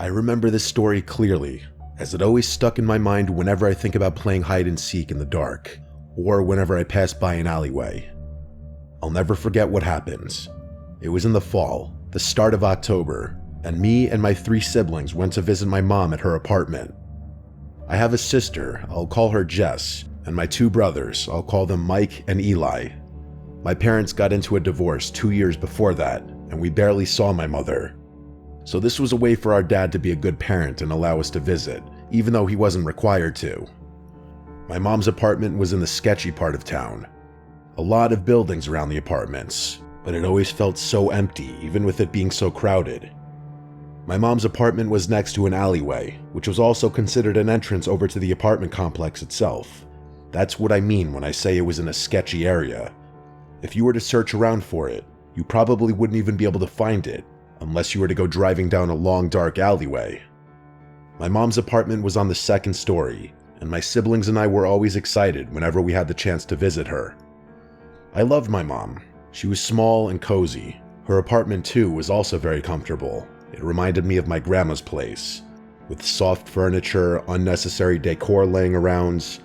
I remember this story clearly, as it always stuck in my mind whenever I think about playing hide and seek in the dark, or whenever I pass by an alleyway. I'll never forget what happened. It was in the fall, the start of October, and me and my 3 siblings went to visit my mom at her apartment. I have a sister, I'll call her Jess, and my 2 brothers, I'll call them Mike and Eli. My parents got into a divorce 2 years before that, and we barely saw my mother. So this was a way for our dad to be a good parent and allow us to visit, even though he wasn't required to. My mom's apartment was in the sketchy part of town. A lot of buildings around the apartments, but it always felt so empty, even with it being so crowded. My mom's apartment was next to an alleyway, which was also considered an entrance over to the apartment complex itself. That's what I mean when I say it was in a sketchy area. If you were to search around for it, you probably wouldn't even be able to find it, unless you were to go driving down a long dark alleyway. My mom's apartment was on the 2nd story, and my siblings and I were always excited whenever we had the chance to visit her. I loved my mom. She was small and cozy. Her apartment too was also very comfortable. It reminded me of my grandma's place, with soft furniture, unnecessary decor laying around.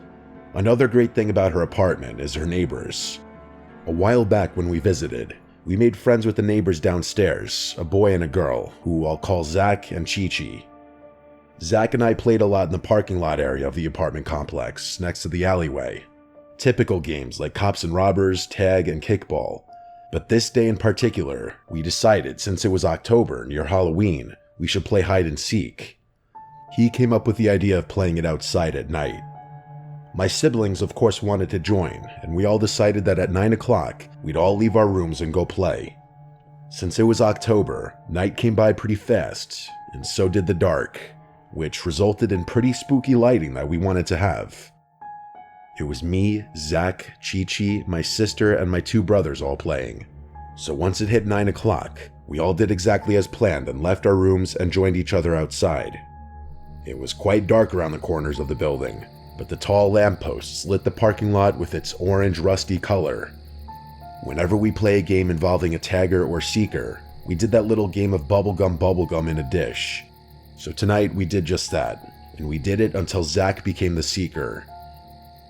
Another great thing about her apartment is her neighbors. A while back when we visited, we made friends with the neighbors downstairs, a boy and a girl, who I'll call Zach and Chi-Chi. Zach and I played a lot in the parking lot area of the apartment complex, next to the alleyway. Typical games like cops and robbers, tag, and kickball. But this day in particular, we decided since it was October, near Halloween, we should play hide and seek. He came up with the idea of playing it outside at night. My siblings of course wanted to join, and we all decided that at 9 o'clock, we'd all leave our rooms and go play. Since it was October, night came by pretty fast, and so did the dark, which resulted in pretty spooky lighting that we wanted to have. It was me, Zach, Chi-Chi, my sister, and my 2 brothers all playing. So once it hit 9 o'clock, we all did exactly as planned and left our rooms and joined each other outside. It was quite dark around the corners of the building, but the tall lampposts lit the parking lot with its orange rusty color. Whenever we play a game involving a tagger or seeker, we did that little game of bubblegum in a dish. So tonight we did just that, and we did it until Zach became the seeker.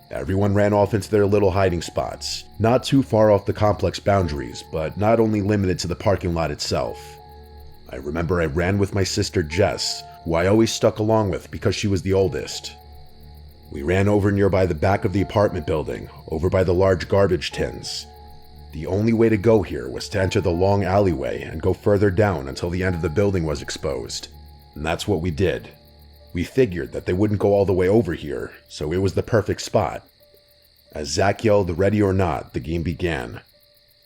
Everyone ran off into their little hiding spots, not too far off the complex boundaries, but not only limited to the parking lot itself. I remember I ran with my sister Jess, who I always stuck along with because she was the oldest. We ran over nearby the back of the apartment building, over by the large garbage tins. The only way to go here was to enter the long alleyway and go further down until the end of the building was exposed, and that's what we did. We figured that they wouldn't go all the way over here, so it was the perfect spot. As Zach yelled ready or not, the game began.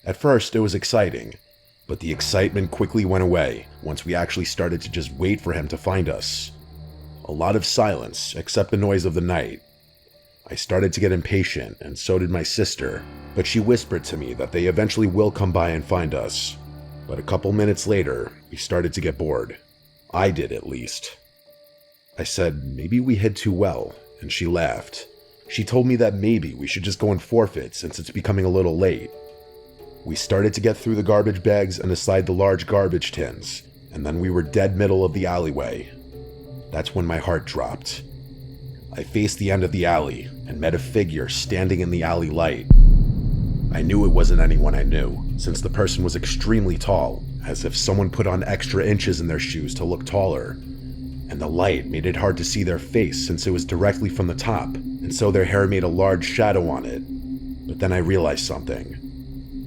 At first it was exciting, but the excitement quickly went away once we actually started to just wait for him to find us. A lot of silence, except the noise of the night. I started to get impatient, and so did my sister, but she whispered to me that they eventually will come by and find us. But a couple minutes later, we started to get bored. I did, at least. I said, maybe we hid too well, and she laughed. She told me that maybe we should just go and forfeit since it's becoming a little late. We started to get through the garbage bags and aside the large garbage tins, and then we were dead middle of the alleyway. That's when my heart dropped. I faced the end of the alley and met a figure standing in the alley light. I knew it wasn't anyone I knew, since the person was extremely tall, as if someone put on extra inches in their shoes to look taller. And the light made it hard to see their face since it was directly from the top, and so their hair made a large shadow on it. But then I realized something.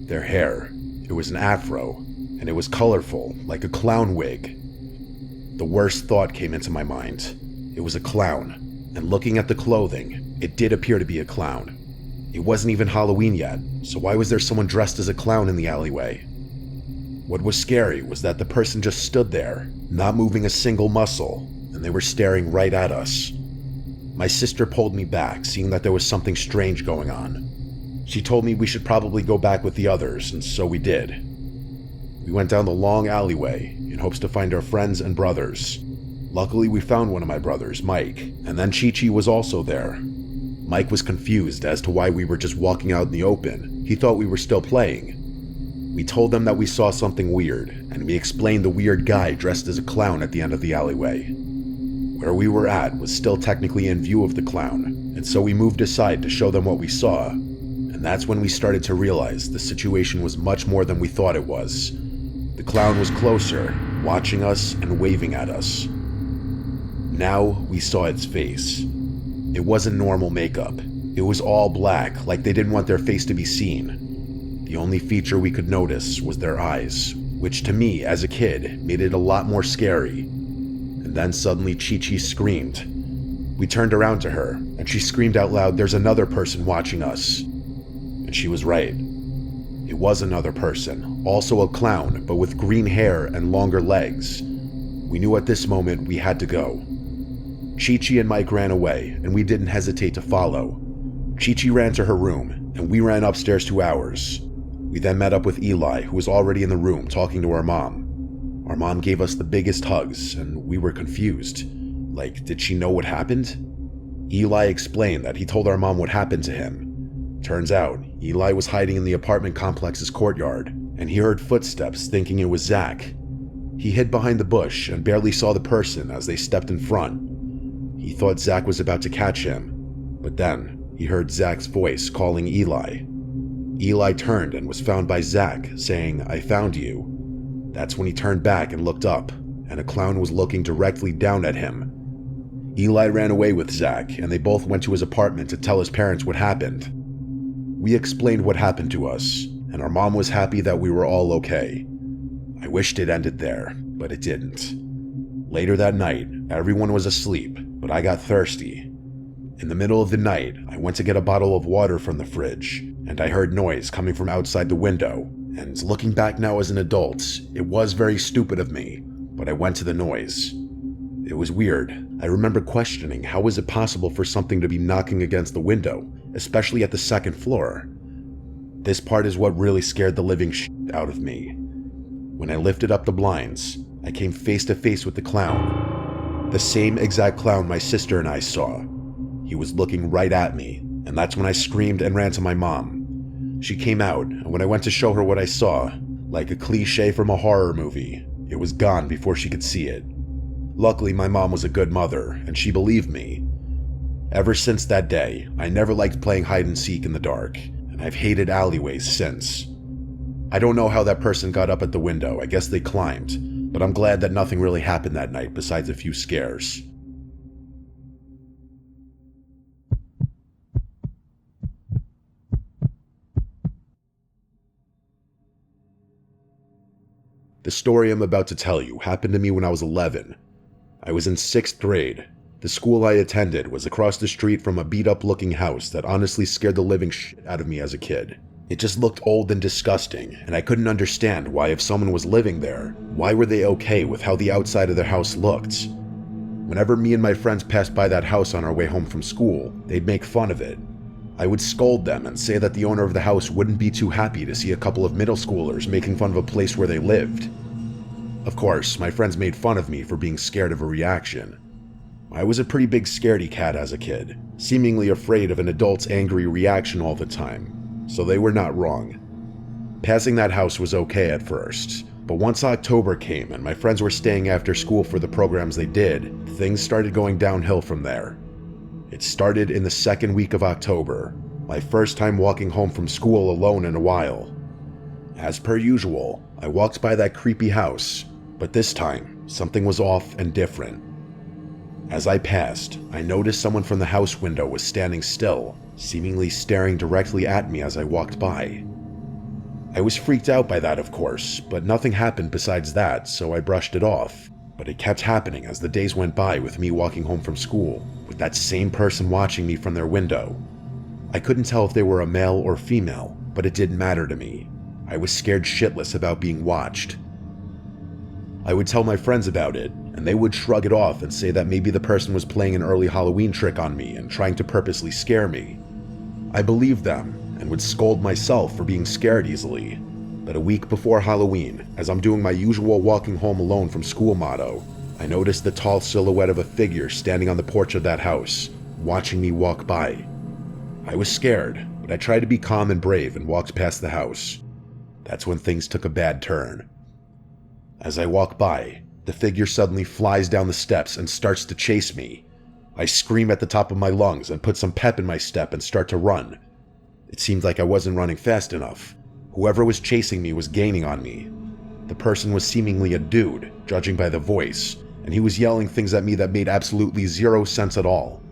Their hair, it was an afro, and it was colorful, like a clown wig. The worst thought came into my mind. It was a clown, and looking at the clothing, it did appear to be a clown. It wasn't even Halloween yet, so why was there someone dressed as a clown in the alleyway? What was scary was that the person just stood there, not moving a single muscle, and they were staring right at us. My sister pulled me back, seeing that there was something strange going on. She told me we should probably go back with the others, and so we did. We went down the long alleyway in hopes to find our friends and brothers. Luckily, we found one of my brothers, Mike, and then Chi-Chi was also there. Mike was confused as to why we were just walking out in the open. He thought we were still playing. We told them that we saw something weird, and we explained the weird guy dressed as a clown at the end of the alleyway. Where we were at was still technically in view of the clown, and so we moved aside to show them what we saw, and that's when we started to realize the situation was much more than we thought it was. The clown was closer, watching us and waving at us. Now we saw its face. It wasn't normal makeup. It was all black, like they didn't want their face to be seen. The only feature we could notice was their eyes, which to me, as a kid, made it a lot more scary. And then suddenly Chi-Chi screamed. We turned around to her, and she screamed out loud, "There's another person watching us." And she was right. It was another person, also a clown, but with green hair and longer legs. We knew at this moment we had to go. Chi-Chi and Mike ran away, and we didn't hesitate to follow. Chi-Chi ran to her room, and we ran upstairs to ours. We then met up with Eli, who was already in the room talking to our mom. Our mom gave us the biggest hugs, and we were confused. Like, did she know what happened? Eli explained that he told our mom what happened to him. Turns out, Eli was hiding in the apartment complex's courtyard, and he heard footsteps thinking it was Zach. He hid behind the bush and barely saw the person as they stepped in front. He thought Zach was about to catch him, but then he heard Zach's voice calling Eli. Eli turned and was found by Zach, saying, "I found you." That's when he turned back and looked up, and a clown was looking directly down at him. Eli ran away with Zach, and they both went to his apartment to tell his parents what happened. We explained what happened to us, and our mom was happy that we were all okay. I wished it ended there, but it didn't. Later that night, everyone was asleep, but I got thirsty. In the middle of the night, I went to get a bottle of water from the fridge, and I heard noise coming from outside the window, and looking back now as an adult, it was very stupid of me, but I went to the noise. It was weird. I remember questioning how was it possible for something to be knocking against the window, especially at the second floor. This part is what really scared the living shit out of me. When I lifted up the blinds, I came face to face with the clown. The same exact clown my sister and I saw. He was looking right at me, and that's when I screamed and ran to my mom. She came out, and when I went to show her what I saw, like a cliche from a horror movie, it was gone before she could see it. Luckily, my mom was a good mother, and she believed me. Ever since that day, I never liked playing hide and seek in the dark, and I've hated alleyways since. I don't know how that person got up at the window, I guess they climbed, but I'm glad that nothing really happened that night besides a few scares. The story I'm about to tell you happened to me when I was 11. I was in 6th grade. The school I attended was across the street from a beat-up looking house that honestly scared the living shit out of me as a kid. It just looked old and disgusting, and I couldn't understand why if someone was living there, why were they okay with how the outside of their house looked? Whenever me and my friends passed by that house on our way home from school, they'd make fun of it. I would scold them and say that the owner of the house wouldn't be too happy to see a couple of middle schoolers making fun of a place where they lived. Of course, my friends made fun of me for being scared of a reaction. I was a pretty big scaredy cat as a kid, seemingly afraid of an adult's angry reaction all the time, so they were not wrong. Passing that house was okay at first, but once October came and my friends were staying after school for the programs they did, things started going downhill from there. It started in the second week of October, my first time walking home from school alone in a while. As per usual, I walked by that creepy house, but this time, something was off and different. As I passed, I noticed someone from the house window was standing still, seemingly staring directly at me as I walked by. I was freaked out by that, of course, but nothing happened besides that, so I brushed it off. But it kept happening as the days went by with me walking home from school, with that same person watching me from their window. I couldn't tell if they were a male or female, but it didn't matter to me. I was scared shitless about being watched. I would tell my friends about it, and they would shrug it off and say that maybe the person was playing an early Halloween trick on me and trying to purposely scare me. I believed them, and would scold myself for being scared easily. But a week before Halloween, as I'm doing my usual walking home alone from school motto, I noticed the tall silhouette of a figure standing on the porch of that house, watching me walk by. I was scared, but I tried to be calm and brave and walked past the house. that's when things took a bad turn. As I walk by, the figure suddenly flies down the steps and starts to chase me. I scream at the top of my lungs and put some pep in my step and start to run. It seemed like I wasn't running fast enough. Whoever was chasing me was gaining on me. The person was seemingly a dude, judging by the voice, and he was yelling things at me that made absolutely zero sense at all.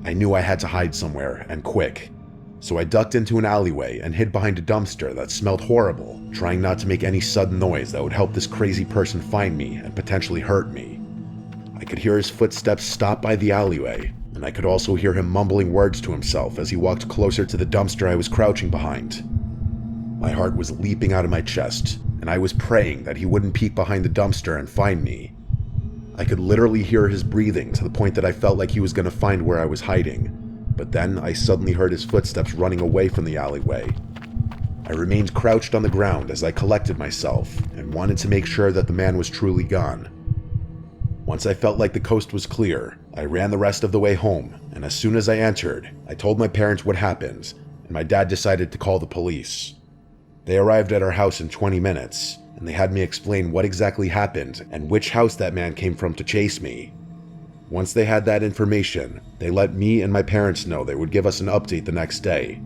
I knew I had to hide somewhere, and quick. So I ducked into an alleyway and hid behind a dumpster that smelled horrible, trying not to make any sudden noise that would help this crazy person find me and potentially hurt me. I could hear his footsteps stop by the alleyway, and I could also hear him mumbling words to himself as he walked closer to the dumpster I was crouching behind. My heart was leaping out of my chest, and I was praying that he wouldn't peek behind the dumpster and find me. I could literally hear his breathing to the point that I felt like he was going to find where I was hiding, but then I suddenly heard his footsteps running away from the alleyway. I remained crouched on the ground as I collected myself and wanted to make sure that the man was truly gone. Once I felt like the coast was clear, I ran the rest of the way home, and as soon as I entered, I told my parents what happened, and my dad decided to call the police. They arrived at our house in 20 minutes, and they had me explain what exactly happened and which house that man came from to chase me. Once they had that information, they let me and my parents know they would give us an update the next day.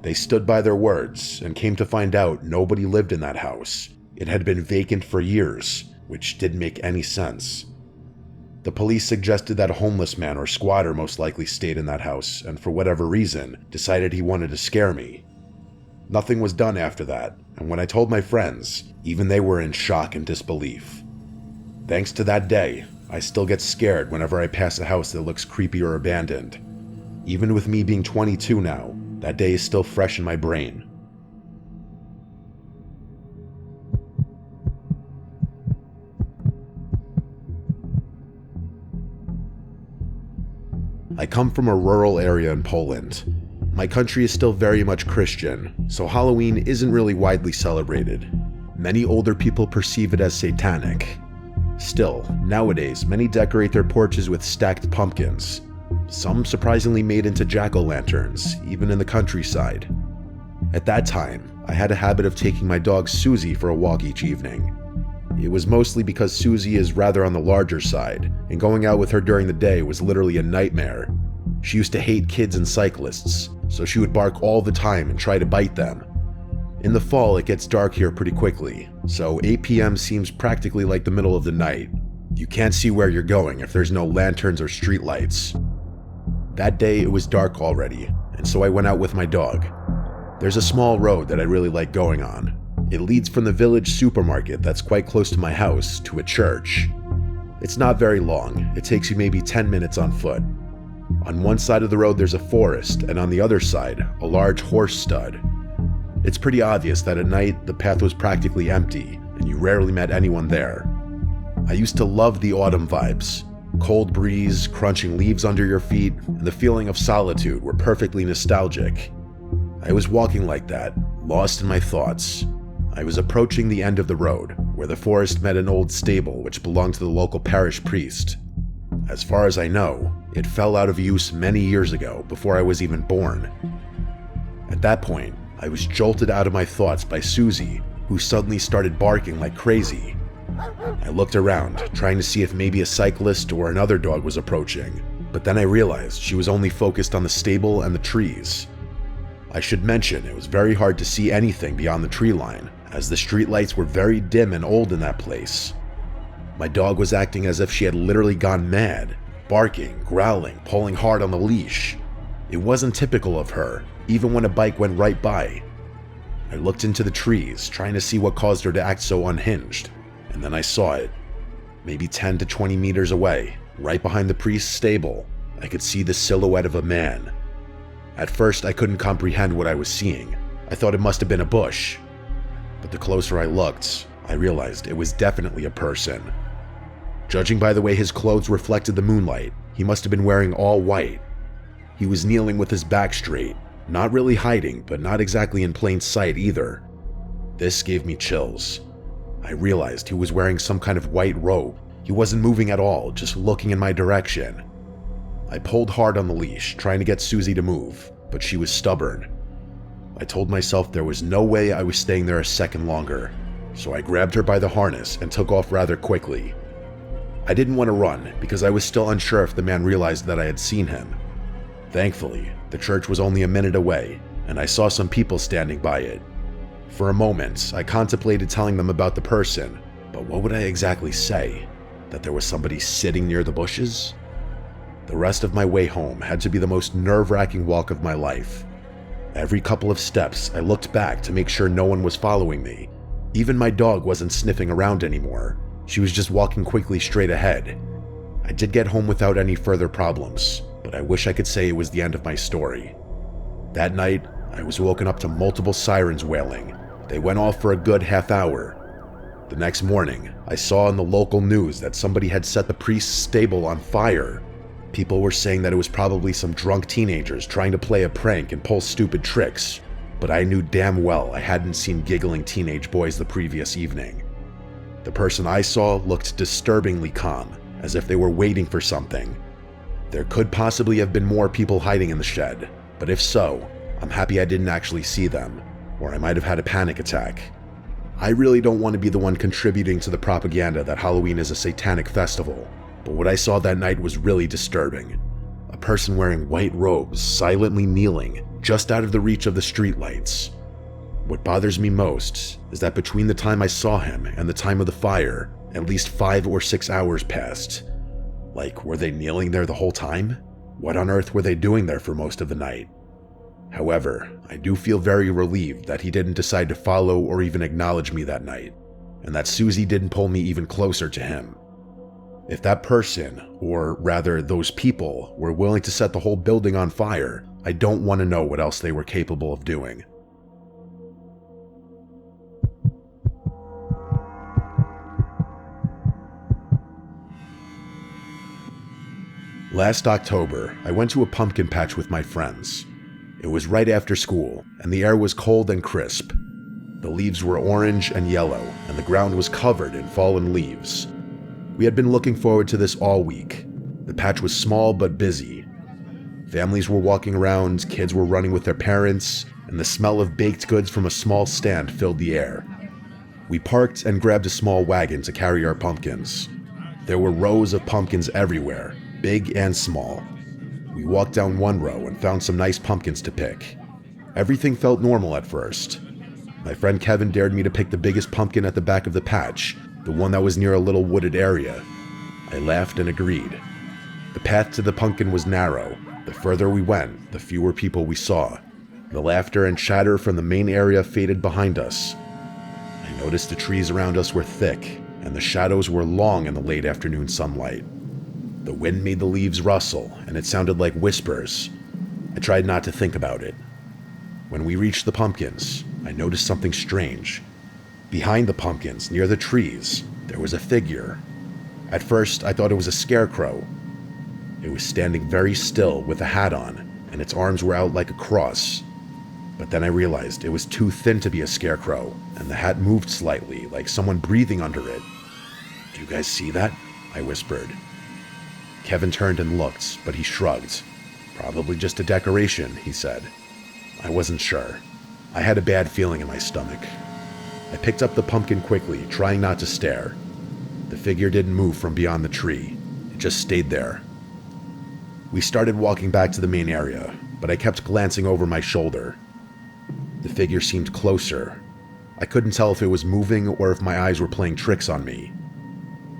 They stood by their words and came to find out nobody lived in that house. It had been vacant for years, which didn't make any sense. The police suggested that a homeless man or squatter most likely stayed in that house and for whatever reason decided he wanted to scare me. Nothing was done after that, and when I told my friends, even they were in shock and disbelief. Thanks to that day, I still get scared whenever I pass a house that looks creepy or abandoned. Even with me being 22 now, that day is still fresh in my brain. I come from a rural area in Poland. My country is still very much Christian, so Halloween isn't really widely celebrated. Many older people perceive it as satanic. Still, nowadays, many decorate their porches with stacked pumpkins. Some surprisingly made into jack-o'-lanterns, even in the countryside. At that time, I had a habit of taking my dog Susie for a walk each evening. It was mostly because Susie is rather on the larger side, and going out with her during the day was literally a nightmare. She used to hate kids and cyclists, so she would bark all the time and try to bite them. In the fall, it gets dark here pretty quickly, so 8 p.m. seems practically like the middle of the night. You can't see where you're going if there's no lanterns or streetlights. That day, it was dark already, and so I went out with my dog. There's a small road that I really like going on. It leads from the village supermarket that's quite close to my house to a church. It's not very long, it takes you maybe 10 minutes on foot. On one side of the road there's a forest, and on the other side, a large horse stud. It's pretty obvious that at night the path was practically empty, and you rarely met anyone there. I used to love the autumn vibes. Cold breeze, crunching leaves under your feet, and the feeling of solitude were perfectly nostalgic. I was walking like that, lost in my thoughts. I was approaching the end of the road, where the forest met an old stable which belonged to the local parish priest. As far as I know, it fell out of use many years ago, before I was even born. At that point, I was jolted out of my thoughts by Susie, who suddenly started barking like crazy. I looked around, trying to see if maybe a cyclist or another dog was approaching, but then I realized she was only focused on the stable and the trees. I should mention it was very hard to see anything beyond the tree line, as the streetlights were very dim and old in that place. My dog was acting as if she had literally gone mad, barking, growling, pulling hard on the leash. It wasn't typical of her, even when a bike went right by. I looked into the trees, trying to see what caused her to act so unhinged, and then I saw it. Maybe 10 to 20 meters away, right behind the priest's stable, I could see the silhouette of a man. At first, I couldn't comprehend what I was seeing. I thought it must have been a bush. But the closer I looked, I realized it was definitely a person. Judging by the way his clothes reflected the moonlight, he must have been wearing all white. He was kneeling with his back straight, not really hiding, but not exactly in plain sight either. This gave me chills. I realized he was wearing some kind of white robe. He wasn't moving at all, just looking in my direction. I pulled hard on the leash, trying to get Susie to move, but she was stubborn. I told myself there was no way I was staying there a second longer, so I grabbed her by the harness and took off rather quickly. I didn't want to run because I was still unsure if the man realized that I had seen him. Thankfully, the church was only a minute away, and I saw some people standing by it. For a moment, I contemplated telling them about the person, but what would I exactly say? That there was somebody sitting near the bushes? The rest of my way home had to be the most nerve-wracking walk of my life. Every couple of steps, I looked back to make sure no one was following me. Even my dog wasn't sniffing around anymore. She was just walking quickly straight ahead. I did get home without any further problems, but I wish I could say it was the end of my story. That night, I was woken up to multiple sirens wailing. They went off for a good half hour. The next morning, I saw in the local news that somebody had set the priest's stable on fire. People were saying that it was probably some drunk teenagers trying to play a prank and pull stupid tricks, but I knew damn well I hadn't seen giggling teenage boys the previous evening. The person I saw looked disturbingly calm, as if they were waiting for something. There could possibly have been more people hiding in the shed, but if so, I'm happy I didn't actually see them, or I might have had a panic attack. I really don't want to be the one contributing to the propaganda that Halloween is a satanic festival, but what I saw that night was really disturbing. A person wearing white robes, silently kneeling, just out of the reach of the streetlights. What bothers me most is that between the time I saw him and the time of the fire, at least 5 or 6 hours passed. Like, were they kneeling there the whole time? What on earth were they doing there for most of the night? However, I do feel very relieved that he didn't decide to follow or even acknowledge me that night, and that Susie didn't pull me even closer to him. If that person, or rather those people, were willing to set the whole building on fire, I don't want to know what else they were capable of doing. Last October, I went to a pumpkin patch with my friends. It was right after school, and the air was cold and crisp. The leaves were orange and yellow, and the ground was covered in fallen leaves. We had been looking forward to this all week. The patch was small but busy. Families were walking around, kids were running with their parents, and the smell of baked goods from a small stand filled the air. We parked and grabbed a small wagon to carry our pumpkins. There were rows of pumpkins everywhere, big and small. We walked down one row and found some nice pumpkins to pick. Everything felt normal at first. My friend Kevin dared me to pick the biggest pumpkin at the back of the patch, the one that was near a little wooded area. I laughed and agreed. The path to the pumpkin was narrow. The further we went, the fewer people we saw. The laughter and chatter from the main area faded behind us. I noticed the trees around us were thick, and the shadows were long in the late afternoon sunlight. The wind made the leaves rustle, and it sounded like whispers. I tried not to think about it. When we reached the pumpkins, I noticed something strange. Behind the pumpkins, near the trees, there was a figure. At first, I thought it was a scarecrow. It was standing very still with a hat on, and its arms were out like a cross. But then I realized it was too thin to be a scarecrow, and the hat moved slightly, like someone breathing under it. "Do you guys see that?" I whispered. Kevin turned and looked, but he shrugged. "Probably just a decoration," he said. I wasn't sure. I had a bad feeling in my stomach. I picked up the pumpkin quickly, trying not to stare. The figure didn't move from beyond the tree. It just stayed there. We started walking back to the main area, but I kept glancing over my shoulder. The figure seemed closer. I couldn't tell if it was moving or if my eyes were playing tricks on me.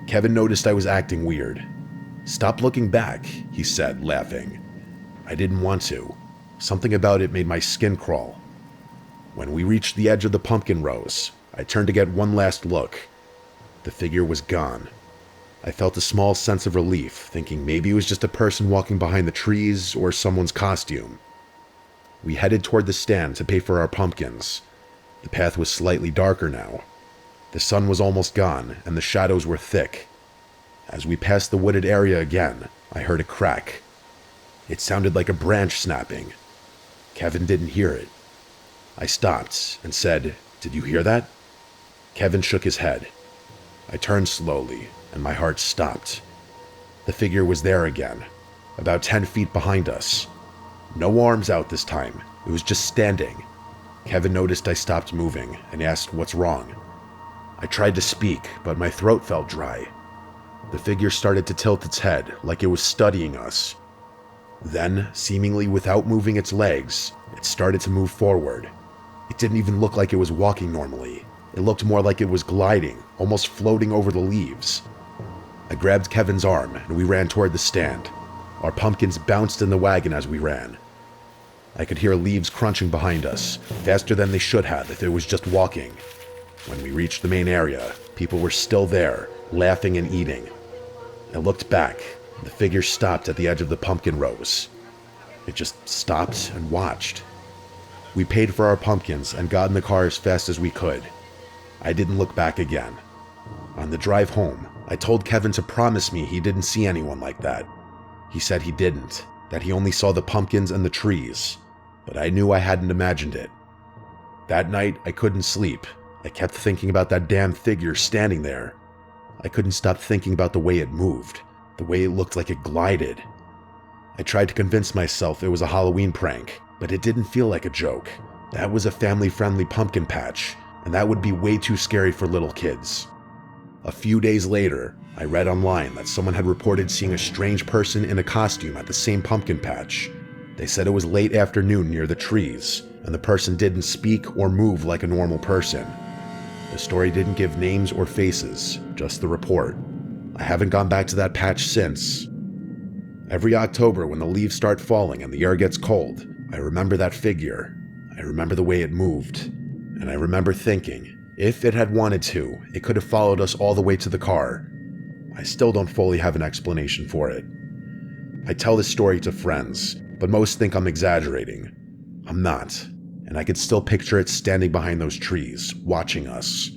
Kevin noticed I was acting weird. "Stop looking back," he said, laughing. I didn't want to. Something about it made my skin crawl. When we reached the edge of the pumpkin rows, I turned to get one last look. The figure was gone. I felt a small sense of relief, thinking maybe it was just a person walking behind the trees or someone's costume. We headed toward the stand to pay for our pumpkins. The path was slightly darker now. The sun was almost gone, and the shadows were thick. As we passed the wooded area again, I heard a crack. It sounded like a branch snapping. Kevin didn't hear it. I stopped and said, "Did you hear that?" Kevin shook his head. I turned slowly, and my heart stopped. The figure was there again, about 10 feet behind us. No arms out this time, it was just standing. Kevin noticed I stopped moving and asked what's wrong. I tried to speak, but my throat felt dry. The figure started to tilt its head like it was studying us. Then, seemingly without moving its legs, it started to move forward. It didn't even look like it was walking normally. It looked more like it was gliding, almost floating over the leaves. I grabbed Kevin's arm and we ran toward the stand. Our pumpkins bounced in the wagon as we ran. I could hear leaves crunching behind us, faster than they should have if it was just walking. When we reached the main area, people were still there, laughing and eating. I looked back. The figure stopped at the edge of the pumpkin rows. It just stopped and watched. We paid for our pumpkins and got in the car as fast as we could. I didn't look back again. On the drive home, I told Kevin to promise me he didn't see anyone like that. He said he didn't, that he only saw the pumpkins and the trees, but I knew I hadn't imagined it. That night, I couldn't sleep. I kept thinking about that damn figure standing there. I couldn't stop thinking about the way it moved, the way it looked like it glided. I tried to convince myself it was a Halloween prank, but it didn't feel like a joke. That was a family-friendly pumpkin patch, and that would be way too scary for little kids. A few days later, I read online that someone had reported seeing a strange person in a costume at the same pumpkin patch. They said it was late afternoon near the trees, and the person didn't speak or move like a normal person. The story didn't give names or faces, just the report. I haven't gone back to that patch since. Every October when the leaves start falling and the air gets cold, I remember that figure. I remember the way it moved. And I remember thinking, if it had wanted to, it could have followed us all the way to the car. I still don't fully have an explanation for it. I tell this story to friends, but most think I'm exaggerating. I'm not. And I could still picture it standing behind those trees, watching us.